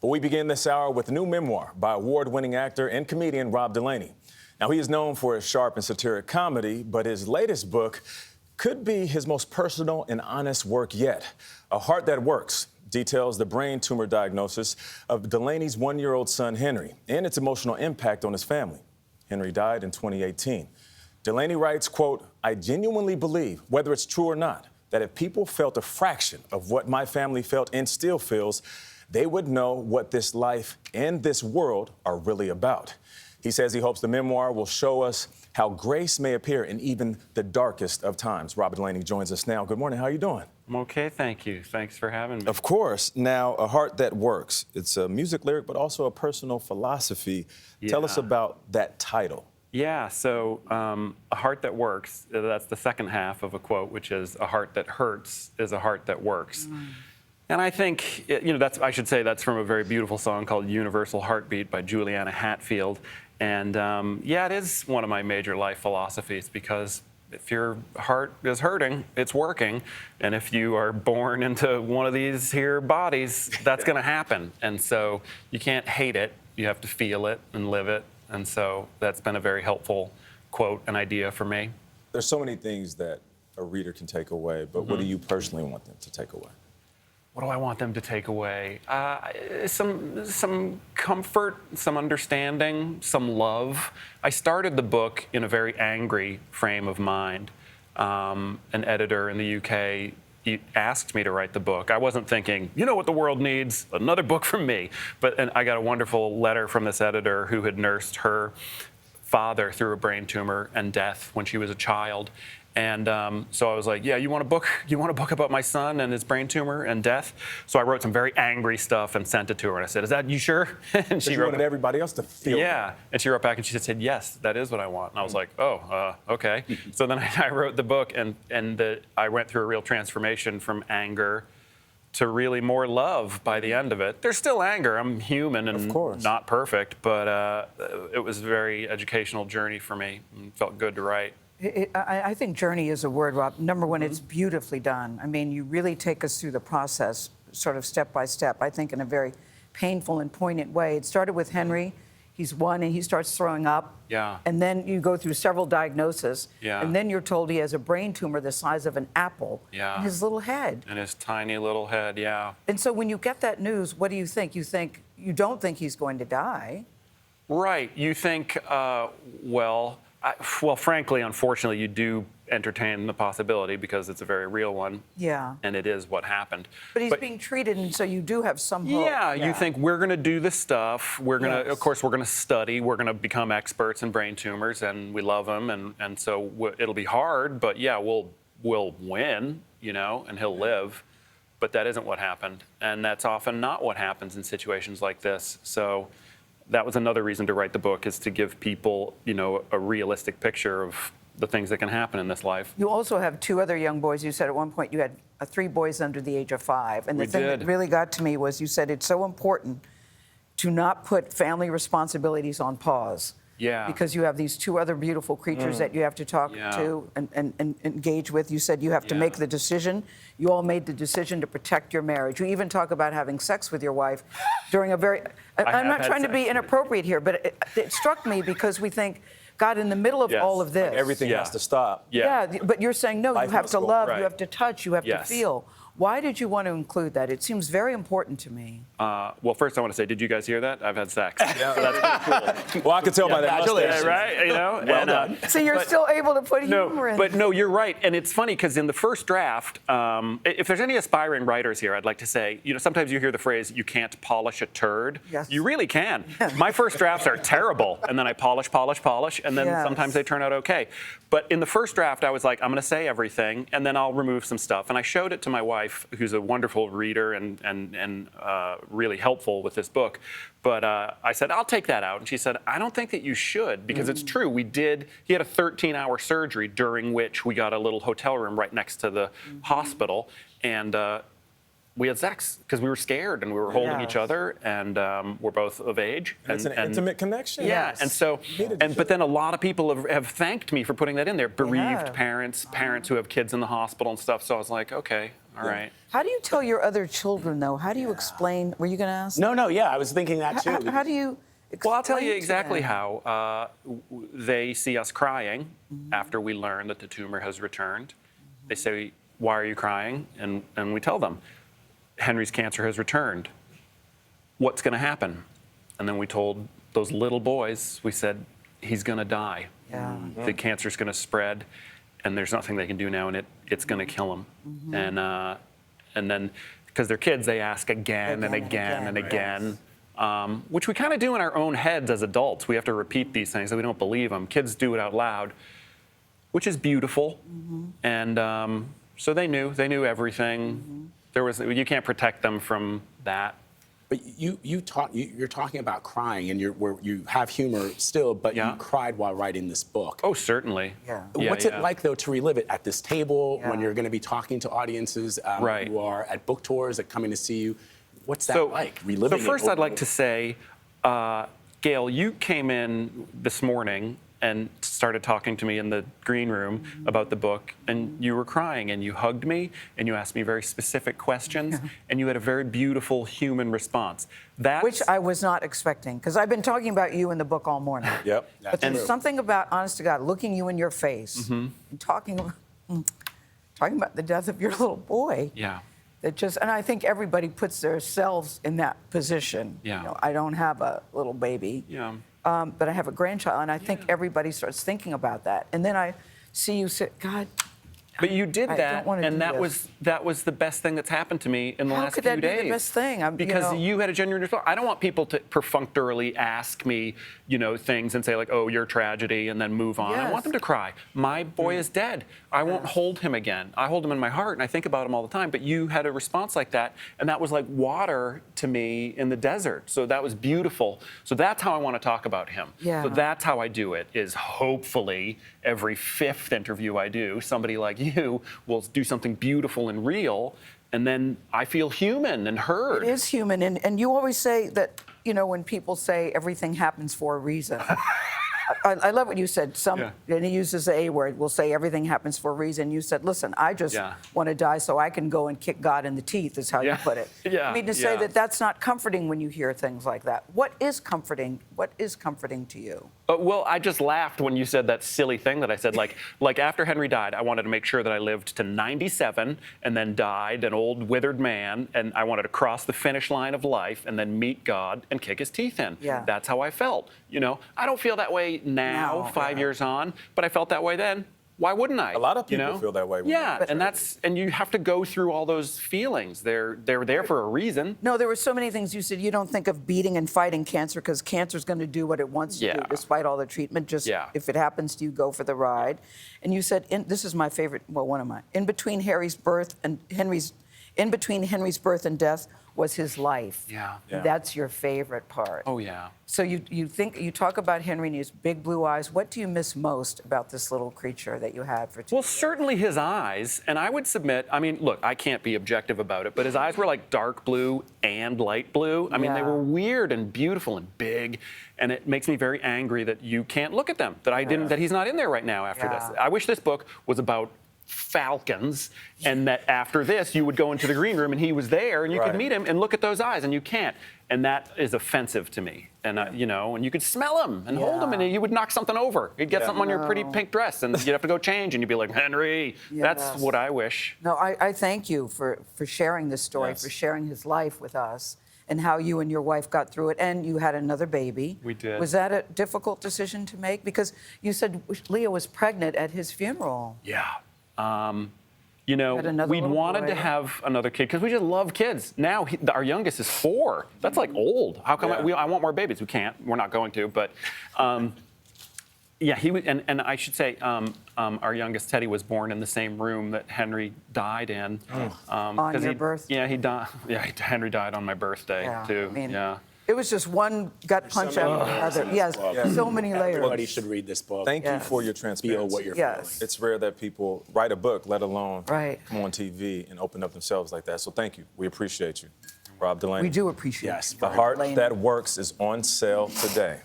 But we begin this hour with a new memoir by award-winning actor and comedian Rob Delaney. Now, he is known for his sharp and satiric comedy, but his latest book could be his most personal and honest work yet. A Heart That Works details the brain tumor diagnosis of Delaney's one-year-old son, Henry, and its emotional impact on his family. Henry died in 2018. Delaney writes, quote, "I genuinely believe, whether it's true or not, that if people felt a fraction of what my family felt and still feels, they would know what this life and this world are really about." He says he hopes the memoir will show us how grace may appear in even the darkest of times. Rob Delaney joins us now. Good morning. How are you doing? I'm okay, thank you. Thanks for having me. Of course. Now, A Heart That Works. It's a music lyric, but also a personal philosophy. Yeah. Tell us about that title. Yeah, so A Heart That Works, that's the second half of a quote, which is, "A heart that hurts is a heart that works." And I think, I should say that's from a very beautiful song called Universal Heartbeat by Juliana Hatfield. And yeah, it is one of my major life philosophies, because if your heart is hurting, it's working. And if you are born into one of these here bodies, that's going to happen. And so you can't hate it. You have to feel it and live it. And so that's been a very helpful quote and idea for me. There's so many things that a reader can take away, but what do you personally want them to take away? What do I want them to take away? Some comfort, some understanding, some love. I started the book in a very angry frame of mind. An editor in the UK asked me to write the book. I wasn't thinking, you know what the world needs? Another book from me. And I got a wonderful letter from this editor who had nursed her father through a brain tumor and death when she was a child. And so I was like, yeah, you want a book about my son and his brain tumor and death? So I wrote some very angry stuff and sent it to her. And I said, is that you sure? And she wanted everybody else to feel Yeah. And she wrote back and she said, yes, that is what I want. And I was like, oh, okay. So then I wrote the book, and I went through a real transformation from anger to really more love by the end of it. There's still anger. I'm human and not perfect, but it was a very educational journey for me. It felt good to write. I think journey is a word, Rob. Number one, it's beautifully done. I mean, you really take us through the process, sort of step by step, I think in a very painful and poignant way. It started with Henry. He's one and he starts throwing up. Yeah. And then you go through several diagnoses. Yeah. And then you're told he has a brain tumor the size of an apple in his little head. In his tiny little head, yeah. And so when you get that news, what do you think? You don't think he's going to die. Right. You think, well, frankly, unfortunately, you do entertain the possibility because it's a very real one. Yeah. And it is what happened. But he's being treated, and so you do have some hope. Yeah, you think we're going to do this stuff. We're going to, of course, we're going to study. We're going to become experts in brain tumors, and we love them. And so it'll be hard, but yeah, we'll win, and he'll live. But that isn't what happened. And that's often not what happens in situations like this. So that was another reason to write the book, is to give people, a realistic picture of the things that can happen in this life. You also have two other young boys. You said at one point you had 3 boys under the age of 5. And the thing that really got to me was you said it's so important to not put family responsibilities on pause. Yeah. Because you have these 2 other beautiful creatures that you have to talk to and engage with. You said you have to make the decision. You all made the decision to protect your marriage. You even talk about having sex with your wife during a very... I'm not trying to be inappropriate here, but it struck me because we think, God, in the middle of all of this... Like everything has to stop. Yeah, but you're saying, no, you have to love, you have to touch, you have to feel. Why did you want to include that? It seems very important to me. Well, first I want to say, did you guys hear that? I've had sex. So that's pretty cool. Well, I could tell by that mustache. Right? Well done. So you're still able to put humor in. But no, you're right. And it's funny because in the first draft, if there's any aspiring writers here, I'd like to say, sometimes you hear the phrase, you can't polish a turd. Yes. You really can. My first drafts are terrible. And then I polish, and then sometimes they turn out okay. But in the first draft, I was like, I'm going to say everything, and then I'll remove some stuff. And I showed it to my wife, who's a wonderful reader and really helpful with this book. But I said, I'll take that out. And she said, I don't think that you should, because it's true. He had a 13-hour surgery during which we got a little hotel room right next to the hospital. And we had sex because we were scared and we were holding each other, and we're both of age. It's an intimate connection. Yeah, and so, but then a lot of people have thanked me for putting that in there. Bereaved parents, parents who have kids in the hospital and stuff. So I was like, okay, All right. How do you tell your other children, though? How do you explain? Were you going to ask? No, yeah, I was thinking that too. How do you explain? Well, I'll tell you to exactly them? how. They see us crying after we learn that the tumor has returned. They say, "Why are you crying?" And we tell them, "Henry's cancer has returned. What's going to happen?" And then we told those little boys, we said, "He's going to die. Yeah. The cancer's going to spread, and there's nothing they can do now, and it's going to kill him." And then, because they're kids, they ask again and again and again. Which we kind of do in our own heads as adults. We have to repeat these things so we don't believe them. Kids do it out loud, which is beautiful. And so they knew everything. You can't protect them from that. But you're talking about crying, and you have humor still, but you cried while writing this book. Oh, certainly. Yeah. What's it like, though, to relive it at this table when Yeah. you're going to be talking to audiences Right. who are at book tours, that coming to see you? What's that like, reliving So first it? I'd like to say, Gayle, you came in this morning and started talking to me in the green room about the book, and you were crying, and you hugged me, and you asked me very specific questions, and you had a very beautiful human response. Which I was not expecting, because I've been talking about you in the book all morning. Yep. But there's something about, honest to God, looking you in your face and talking about the death of your little boy. Yeah. And I think everybody puts themselves in that position. Yeah. You know, I don't have a little baby. Yeah. But I have a grandchild, and I think everybody starts thinking about that. And then I see you say, God. But you did I that, don't wanna and do that this. was the best thing that's happened to me in the How last could few that days. be the best thing? Because you had a genuine response. I don't want people to perfunctorily ask me, things and say like, "Oh, your tragedy," and then move on. I Yes. want them to cry. My boy is dead. I won't hold him again. I hold him in my heart, and I think about him all the time. But you had a response like that, and that was like water to me in the desert. So that was beautiful. So that's how I want to talk about him. Yeah. So that's how I do it. Is hopefully every fifth interview I do, somebody like you will do something beautiful and real, and then I feel human and heard. It is human, and you always say that, when people say everything happens for a reason. I love what you said. And he uses the A word. We'll say everything happens for a reason. You said, listen, I just want to die so I can go and kick God in the teeth, is how you put it. Yeah. I mean, to say that that's not comforting when you hear things like that. What is comforting? What is comforting to you? Well, I just laughed when you said that silly thing that I said. Like after Henry died, I wanted to make sure that I lived to 97 and then died, an old withered man, and I wanted to cross the finish line of life and then meet God and kick his teeth in. Yeah. That's how I felt. I don't feel that way now, 5 years on, but I felt that way then. Why wouldn't I? A lot of people feel that way. Yeah, and you have to go through all those feelings. They're there for a reason. No, there were so many things you said. You don't think of beating and fighting cancer because cancer's going to do what it wants to do, despite all the treatment. Just if it happens to you, go for the ride. And you said, this is my favorite. Well, one of mine. In between Henry's birth and death was his life. Yeah. That's your favorite part. Oh yeah. So you talk about Henry and his big blue eyes. What do you miss most about this little creature that you had for 2 Well, years? certainly his eyes, and I would submit, look, I can't be objective about it, but his eyes were like dark blue and light blue. They were weird and beautiful and big, and it makes me very angry that you can't look at them, that he's not in there right now after this. I wish this book was about falcons, and that after this you would go into the green room and he was there and you could meet him and look at those eyes, and you can't, and that is offensive to me. And and you could smell him and hold him, and you would knock something over. You'd get something on your pretty pink dress, and you'd have to go change, and you'd be like, Henry. That's what I wish. No, I thank you for sharing this story, for sharing his life with us, and how you and your wife got through it, and you had another baby. We did. Was that a difficult decision to make? Because you said Leah was pregnant at his funeral. Yeah. Had another We'd little wanted boy. to have another kid because we just love kids. Now our youngest is 4. That's like old. How come I want more babies? We can't. We're not going to. But he was, and I should say, our youngest Teddy was born in the same room that Henry died in. On your birth? Yeah, he died. Yeah, Henry died on my birthday too. It was just one gut punch after the other. Yes, so many layers. Everybody should read this book. Thank you for your Feel transparency. what you're feeling. It's rare that people write a book, let alone come on TV and open up themselves like that. So thank you. We appreciate you. Rob Delaney. We do appreciate Yes. it. The Heart That Works is on sale today.